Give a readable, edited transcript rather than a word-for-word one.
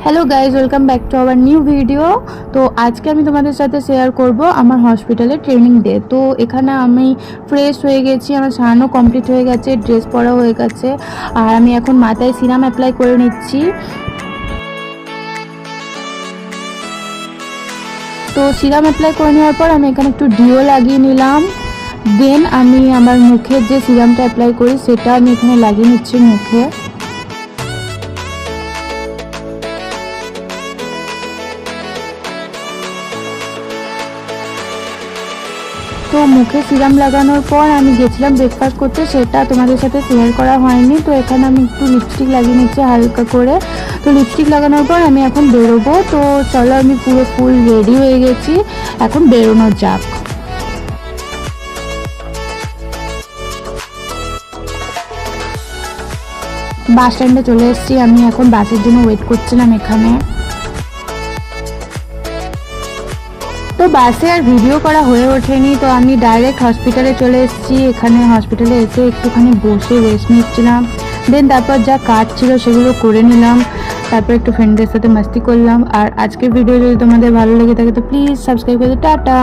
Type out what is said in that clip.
Hello guys, welcome back to our new video. তো আজকে আমি তোমাদের সাথে শেয়ার করব আমার হসপিটালে ট্রেনিং ডে। তো এখানে আমি ফ্রেশ হয়ে গেছি, আমার স্নানও কমপ্লিট হয়ে গেছে, ড্রেস পরা হয়ে গেছে, আর আমি এখন মাথায় সিরাম অ্যাপ্লাই করে নিচ্ছি। তো সিরাম অ্যাপ্লাই করে নেওয়ার পর আমি এখানে একটু ডিও লাগিয়ে নিলাম। দেন আমি আমার মুখের যে সিরামটা অ্যাপ্লাই করি সেটা আমি এখানে লাগিয়ে নিচ্ছি মুখে। তো মুখে সিরাম লাগানোর পর আমি গেছিলাম ব্রেকফাস্ট করতে, সেটা তোমাদের সাথে শেয়ার করা হয়নি। তো এখানে আমি একটু লিপস্টিক লাগিয়ে নিচ্ছি হালকা করে। তো লিপস্টিক লাগানোর পর আমি এখন বেরোবো। তো চলো, আমি পুরো ফুল রেডি হয়ে গেছি, এখন বেরোনো যাক। বাস স্ট্যান্ডে চলে এসেছি, আমি এখন বাসের জন্য ওয়েট করছিলাম এখানে। তো বাসে আর ভিডিও করা হয়ে ওঠেনি, তো আমি ডাইরেক্ট হসপিটালে চলে এসেছি। এখানে হসপিটালে এসে একটুখানি বসে রেস্ট নিচ্ছিলাম। দেন তারপর যা কাজ ছিল সেগুলো করে নিলাম, তারপর একটু ফ্রেন্ডদের সাথে মাস্তি করলাম। আর আজকের ভিডিও যদি তোমাদের ভালো লেগে থাকে তো প্লিজ সাবস্ক্রাইব করে টাটা।